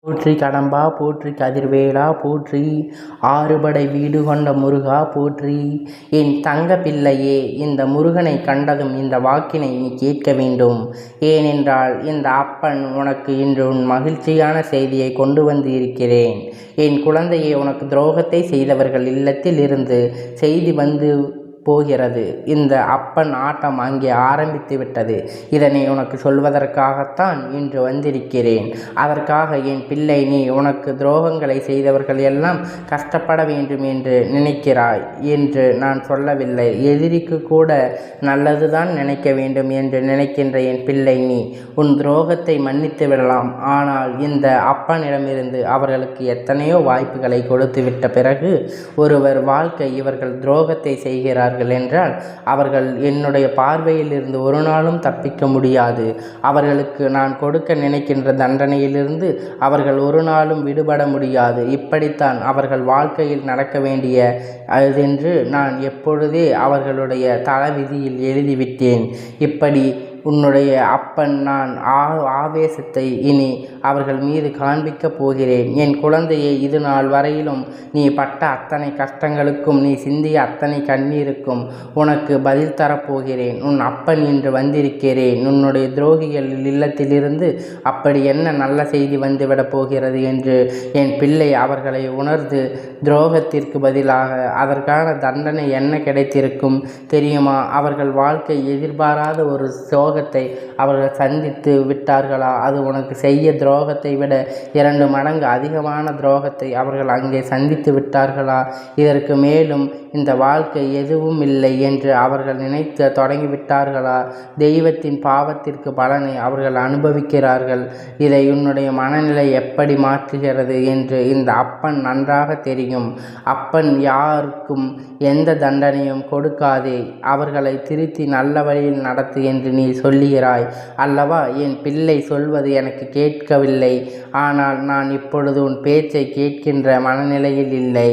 போற்றி கடம்பா போற்றி கதிர்வேலா போற்றி ஆறுபடை வீடு கொண்ட முருகா போற்றி. என் தங்க பிள்ளையே, இந்த முருகனை கண்டதும் இந்த வாக்கினை நீ கேட்க வேண்டும். ஏனென்றால் இந்த அப்பன் உனக்கு இன்று உன் மகிழ்ச்சியான செய்தியை கொண்டு வந்து இருக்கிறேன். என் குழந்தையே, உனக்கு துரோகத்தை செய்தவர்கள் இல்லத்தில் இருந்து செய்தி வந்து போகிறது. இந்த அப்பன் ஆட்டம் அங்கே ஆரம்பித்து விட்டது. இதனை உனக்கு சொல்வதற்காகத்தான் இன்று வந்திருக்கிறேன். அதற்காக என் பிள்ளை, நீ உனக்கு துரோகங்களை செய்தவர்கள் எல்லாம் கஷ்டப்பட வேண்டும் என்று நினைக்கிறாய் என்று நான் சொல்லவில்லை. எதிரிக்கு கூட நல்லதுதான் நினைக்க வேண்டும் என்று நினைக்கின்ற என் பிள்ளை, நீ உன் துரோகத்தை மன்னித்து விடலாம். ஆனால் இந்த அப்பனிடமிருந்து அவர்களுக்கு எத்தனையோ வாய்ப்புகளை கொடுத்து விட்ட பிறகு ஒருவர் வாழ்க்கை இவர்கள் துரோகத்தை செய்கிறார் என்றால் அவர்கள் என்னுடைய பார்வையில் இருந்து ஒரு நாளும் தப்பிக்க முடியாது. அவர்களுக்கு நான் கொடுக்க நினைக்கின்ற தண்டனையிலிருந்து அவர்கள் ஒரு நாளும் விடுபட முடியாது. இப்படித்தான் அவர்கள் வாழ்க்கையில் நடக்க வேண்டிய அதென்று நான் எப்பொழுதே அவர்களுடைய தளவிதியில் எழுதிவிட்டேன். இப்படி உன்னுடைய அப்பன் நான் ஆவேசத்தை இனி அவர்கள் மீது காண்பிக்கப் போகிறேன். என் குழந்தையை, இது நாள் வரையிலும் நீ பட்ட அத்தனை கஷ்டங்களுக்கும், நீ சிந்திய அத்தனை கண்ணீருக்கும் உனக்கு பதில் தரப்போகிறேன். உன் அப்பன் இன்று வந்திருக்கிறேன். உன்னுடைய துரோகிகள் இல்லத்திலிருந்து அப்படி என்ன நல்ல செய்தி வந்துவிடப் போகிறது என்று என் பிள்ளை அவர்களை உணர்ந்து, துரோகத்திற்கு பதிலாக அதற்கான தண்டனை என்ன கிடைத்திருக்கும் தெரியுமா? அவர்கள் வாழ்க்கை எதிர்பாராத ஒரு அவர்கள் சந்தித்து விட்டார்களா? அது உனக்கு செய்ய துரோகத்தை விட 2 மடங்கு அதிகமான துரோகத்தை அவர்கள் அங்கே சந்தித்து விட்டார்களா? இதற்கு மேலும் இந்த வாழ்க்கை எதுவும் இல்லை என்று அவர்கள் நினைத்து தொடங்கிவிட்டார்களா? தெய்வத்தின் பாவத்திற்கு பலனை அவர்கள் அனுபவிக்கிறார்கள். இதை உன்னுடைய மனநிலை எப்படி மாற்றுகிறது என்று இந்த அப்பன் நன்றாக தெரியும். அப்பன் யாருக்கும் எந்த தண்டனையும் கொடுக்காதே, அவர்களை திருத்தி நல்ல வழியில் நடத்து என்று நீ சொல்லுகிறாய் அல்லவா? என் பிள்ளை சொல்வது எனக்கு கேட்கவில்லை. ஆனால் நான் இப்பொழுது உன் பேச்சை கேட்கின்ற மனநிலையில் இல்லை.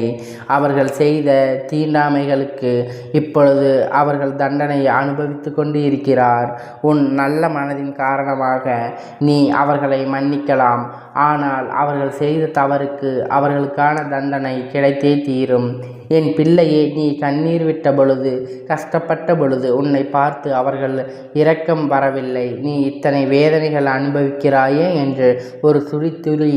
அவர்கள் செய்த தீண்டாமைகளுக்கு இப்பொழுது அவர்கள் தண்டனை அனுபவித்து கொண்டு இருக்கிறார். உன் நல்ல மனதின் காரணமாக நீ அவர்களை மன்னிக்கலாம். ஆனால் அவர்கள் செய்த தவறுக்கு அவர்களுக்கான தண்டனை கிடைத்தே தீரும். என் பிள்ளையே, நீ கண்ணீர் விட்ட பொழுது, கஷ்டப்பட்ட பொழுது உன்னை பார்த்து அவர்கள் இரக்கம் வரவில்லை. நீ இத்தனை வேதனைகள் அனுபவிக்கிறாயே என்று ஒரு துளி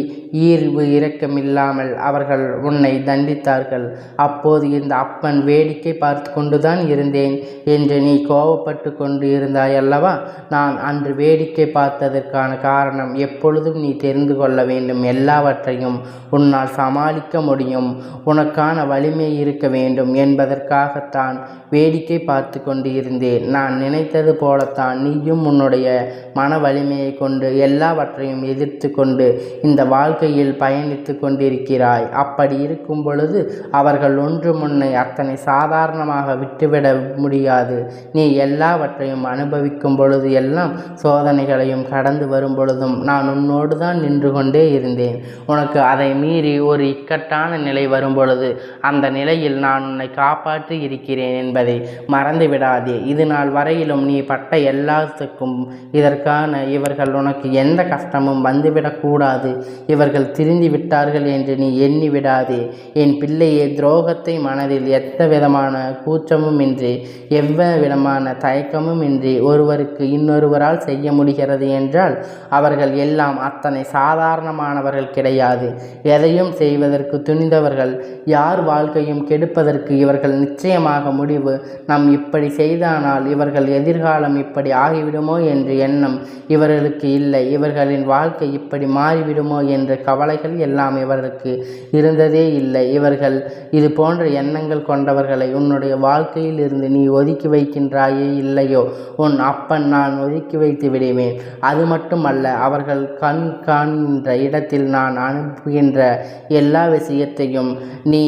ஈர்வு இரக்கம் இல்லாமல் அவர்கள் உன்னை தண்டித்தார்கள். அப்போது இந்த அப்பன் வேடிக்கை பார்த்து கொண்டுதான் இருந்தேன் என்று நீ கோபப்பட்டு கொண்டு இருந்தாய் அல்லவா? நான் அன்று வேடிக்கை பார்த்ததற்கான காரணம் எப்பொழுதும் நீ தெரிந்து கொள்ள வேண்டும். எல்லாவற்றையும் உன்னால் சமாளிக்க முடியும், உனக்கான வலிமை இருக்க வேண்டும் என்பதற்காகத்தான் வேடிக்கை பார்த்து கொண்டு இருந்தேன். நான் நினைத்தது போலத்தான் நீயும் உன்னுடைய மன வலிமையை கொண்டு எல்லாவற்றையும் எதிர்த்து கொண்டு இந்த வாழ்க்கையில் பயணித்து கொண்டிருக்கிறாய். அப்படி இருக்கும் பொழுது அவர்கள் ஒன்று முன்னை அத்தனை சாதாரணமாக விட்டுவிட முடியாது. நீ எல்லாவற்றையும் அனுபவிக்கும் பொழுது எல்லாம், சோதனைகளையும் கடந்து வரும் பொழுதும் நான் உன்னோடு தான் நின்று கொண்டே இருந்தேன். உனக்கு அதை மீறி ஒரு இக்கட்டான நிலை வரும் பொழுது அந்த நிலையில் நான் உன்னை காப்பாற்றி இருக்கிறேன் என்பதை மறந்து விடாதே. இது நாள் வரையிலும் நீ பட்ட எல்லாத்துக்கும் இதற்கான இவர்கள் உனக்கு எந்த கஷ்டமும் வந்துவிடக்கூடாது, இவர்கள் திருந்தி விட்டார்கள் என்று நீ எண்ணி விடாதே. என் பிள்ளையே, துரோகத்தை மனதில் எந்த விதமான கூச்சமும் இன்றி, எவ்விதமான தயக்கமும் இன்றி ஒருவருக்கு இன்னொருவரால் செய்ய முடிகிறது என்றால் அவர்கள் எல்லாம் அத்தனை சாதாரணமானவர்கள் கிடையாது. எதையும் செய்வதற்கு துணிந்தவர்கள், யார் வாழ்க்கையும் கெடுப்பதற்கு இவர்கள் நிச்சயமாக முடிவு. நாம் இப்படி செய்தானால் இவர்கள் எதிர்காலம் இப்படி ஆகிவிடுமோ என்ற எண்ணம் இவர்களுக்கு இல்லை. இவர்களின் வாழ்க்கை இப்படி மாறிவிடுமோ என்ற கவலைகள் எல்லாம் இவர்களுக்கு இருந்ததே இல்லை. இவர்கள் இது போன்ற எண்ணங்கள் கொண்டவர்களை உன்னுடைய வாழ்க்கையில் இருந்து நீ ஒதுக்கி வைக்கின்றாயே இல்லையோ, உன் அப்பன் நான் ஒதுக்கி வைத்து விடுவேன். அது மட்டுமல்ல, அவர்கள் கண் காண்கின்ற இடத்தில் நான் அனுப்புகின்ற எல்லா விஷயத்தையும் நீ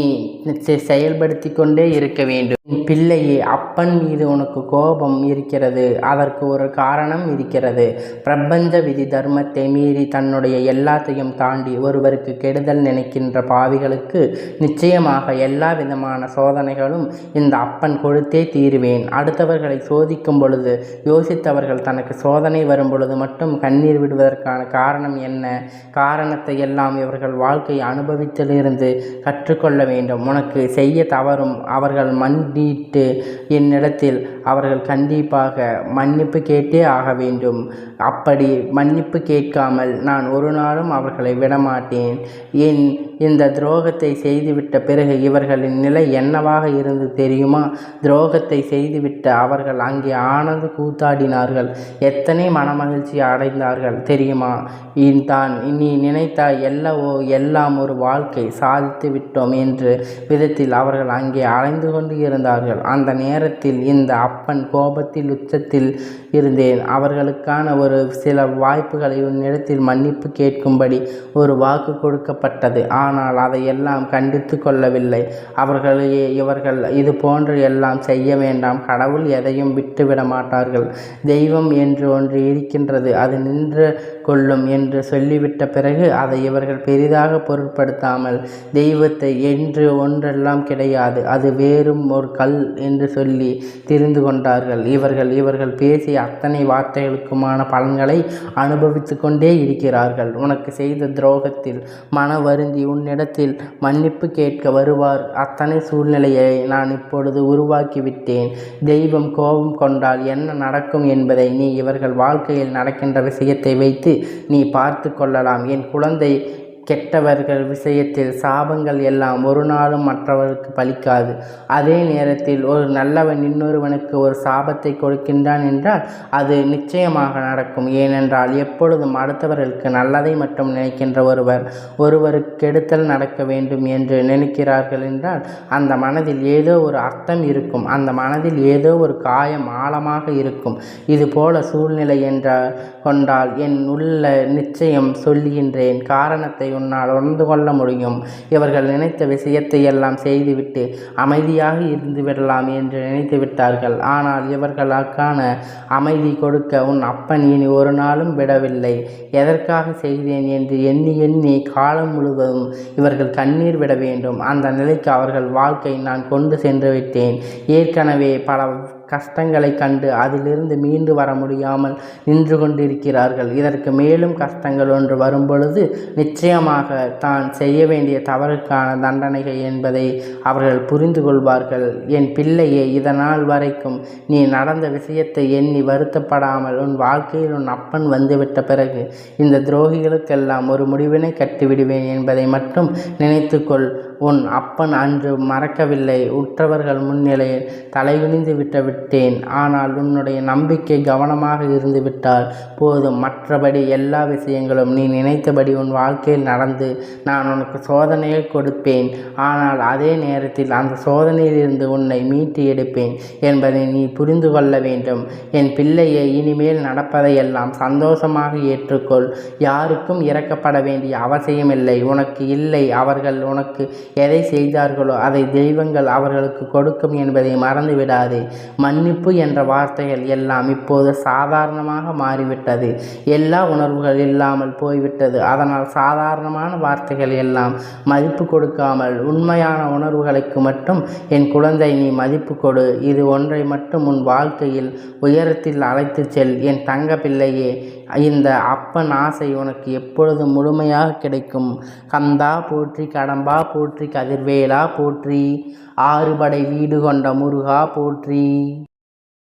செயல்படுத்தி கொண்டே இருக்க வேண்டும். பிள்ளையே, அப்பன் மீது உனக்கு கோபம் இருக்கிறது. அதற்கு ஒரு காரணம் இருக்கிறது. பிரபஞ்ச விதி தர்மத்தை மீறி தன்னுடைய எல்லாத்தையும் தாண்டி ஒருவருக்கு கெடுதல் நினைக்கின்ற பாவிகளுக்கு நிச்சயமாக எல்லா விதமான சோதனைகளும் இந்த அப்பன் கொடுத்தே தீருவேன். அடுத்தவர்களை சோதிக்கும் பொழுது யோசித்தவர்கள் தனக்கு சோதனை வரும் பொழுது மட்டும் கண்ணீர் விடுவதற்கான காரணம் என்ன காரணத்தை எல்லாம் இவர்கள் வாழ்க்கை அனுபவித்திலிருந்து கற்றுக்கொள்ள வேண்டும். உனக்கு செய்ய தவறும் அவர்கள் மன்னிட்டு என்னிடத்தில் அவர்கள் கண்டிப்பாக மன்னிப்பு கேட்டே ஆக வேண்டும். அப்படி மன்னிப்பு கேட்காமல் நான் ஒரு நாளும் அவர்களை விடமாட்டேன். இந்த துரோகத்தை செய்துவிட்ட பிறகு இவர்களின் நிலை என்னவாக இருந்து தெரியுமா? துரோகத்தை செய்துவிட்ட அவர்கள் அங்கே ஆனந்த கூத்தாடினார்கள். எத்தனை மனமகிழ்ச்சி அடைந்தார்கள் தெரியுமா? தான் நீ நினைத்த எல்லாம் ஒரு வாழ்க்கை சாதித்து விட்டோம் என்று விதத்தில் அவர்கள் அங்கே அலைந்து கொண்டு இருந்தார்கள். அந்த நேரத்தில் இந்த அப்பன் கோபத்தில் உச்சத்தில் இருந்தேன். அவர்களுக்கான ஒரு சில வாய்ப்புகளை உன்னிடத்தில் மன்னிப்பு கேட்கும்படி ஒரு வாக்கு கொடுக்கப்பட்டது. ஆனால் அதையெல்லாம் கண்டித்து கொள்ளவில்லை. இவர்கள் இது போன்று எல்லாம் செய்ய வேண்டாம். கடவுள் எதையும் விட்டுவிட மாட்டார்கள். தெய்வம் என்று ஒன்று இருக்கின்றது, அது நின்று கொள்ளும் என்று சொல்லிவிட்ட பிறகு அதை இவர்கள் பெரிதாக பொருட்படுத்தாமல் தெய்வத்தை என்று ஒன்றெல்லாம் கிடையாது, அது வேறும் ஒரு கல் என்று சொல்லி திரிந்து கொண்டார்கள். இவர்கள் பேசிய அத்தனை வார்த்தைகளுக்குமான பலன்களை அனுபவித்து கொண்டே இருக்கிறார்கள். உனக்கு செய்த துரோகத்தில் மன வருந்தி உன்னிடத்தில் மன்னிப்பு கேட்க வருவார். அத்தனை சூழ்நிலையை நான் இப்பொழுது உருவாக்கிவிட்டேன். தெய்வம் கோபம் கொண்டால் என்ன நடக்கும் என்பதை நீ இவர்கள் வாழ்க்கையில் நடக்கின்ற விஷயத்தை வைத்து நீ பார்த்து கொள்ளலாம். என் குழந்தை, கெட்டவர்கள் விஷயத்தில் சாபங்கள் எல்லாம் ஒரு நாளும் மற்றவர்களுக்கு பலிக்காது. அதே நேரத்தில் ஒரு நல்லவன் இன்னொருவனுக்கு ஒரு சாபத்தை கொடுக்கின்றான் என்றால் அது நிச்சயமாக நடக்கும். ஏனென்றால் எப்பொழுதும் அடுத்தவர்களுக்கு நல்லதை மட்டும் நினைக்கின்ற ஒருவருக்கு கெடுத்தல் நடக்க வேண்டும் என்று நினைக்கிறார்கள் என்றால் அந்த மனதில் ஏதோ ஒரு அர்த்தம் இருக்கும். அந்த மனதில் ஏதோ ஒரு காயம் ஆழமாக இருக்கும். இது போல சூழ்நிலை கொண்டால் என் உள்ள நிச்சயம் சொல்லுகின்றேன், காரணத்தை உன்னால் உணர்ந்து கொள்ள முடியும். இவர்கள் நினைத்த விஷயத்தை எல்லாம் செய்துவிட்டு அமைதியாக இருந்து விடலாம் என்று நினைத்து விட்டார்கள். ஆனால் இவர்களுக்கான அமைதி கொடுக்க உன் அப்பன் இனி ஒரு நாளும் விடவில்லை. எதற்காக செய்தேன் என்று எண்ணி எண்ணி காலம் முழுவதும் இவர்கள் கண்ணீர் விட வேண்டும். அந்த நிலைக்கு அவர்கள் வாழ்க்கை நான் கொண்டு சென்று விட்டேன். ஏற்கனவே பல கஷ்டங்களை கண்டு அதிலிருந்து மீண்டு வர முடியாமல் நின்று கொண்டிருக்கிறார்கள். இதற்கு மேலும் கஷ்டங்கள் ஒன்று வரும்பொழுது நிச்சயமாக தான் செய்ய வேண்டிய தவறுக்கான தண்டனைகள் என்பதை அவர்கள் புரிந்து கொள்வார்கள். என் பிள்ளையே, இதனால் வரைக்கும் நீ நடந்த விஷயத்தை எண்ணி வருத்தப்படாமல் உன் வாழ்க்கையில் உன் அப்பன் வந்துவிட்ட பிறகு இந்த துரோகிகளுக்கெல்லாம் ஒரு முடிவினை கட்டிவிடுவேன் என்பதை மட்டும் நினைத்துக்கொள். உன் அப்பன் அன்று மறக்கவில்லை. உற்றவர்கள் முன்னிலையில் தலைகுனிந்து விட்டேன். ஆனால் உன்னுடைய நம்பிக்கை கவனமாக இருந்து விட்டால் போதும். மற்றபடி எல்லா விஷயங்களும் நீ நினைத்தபடி உன் வாழ்க்கையில் நடந்து நான் உனக்கு சோதனையை கொடுப்பேன். ஆனால் அதே நேரத்தில் அந்த சோதனையிலிருந்து உன்னை மீட்டு எடுப்பேன் என்பதை நீ புரிந்து கொள்ள வேண்டும். என் பிள்ளையை, இனிமேல் நடப்பதையெல்லாம் சந்தோஷமாக ஏற்றுக்கொள். யாருக்கும் இறக்கப்பட வேண்டிய அவசியமில்லை. உனக்கு இல்லை. அவர்கள் உனக்கு எதை செய்தார்களோ அதை தெய்வங்கள் அவர்களுக்கு கொடுக்கும் என்பதை மறந்து விடாதே. மன்னிப்பு என்ற வார்த்தைகள் எல்லாம் இப்போது சாதாரணமாக மாறிவிட்டது. எல்லா உணர்வுகள் இல்லாமல் போய்விட்டது. அதனால் சாதாரணமான வார்த்தைகள் எல்லாம் மதிப்பு கொடுக்காமல் உண்மையான உணர்வுகளுக்கு மட்டும் என் குழந்தை நீ மதிப்பு கொடு. இது ஒன்றை மட்டும் உன் வாழ்க்கையில் உயரத்தில் அழைத்து செல். என் தங்க பிள்ளையே, இந்த அப்பன் ஆசை உனக்கு எப்பொழுதும் முழுமையாக கிடைக்கும். கந்தா போற்றி, கடம்பா போற்றி, கதிர்வேலா போற்றி, ஆறுபடை வீடு கொண்ட முருகா போற்றி.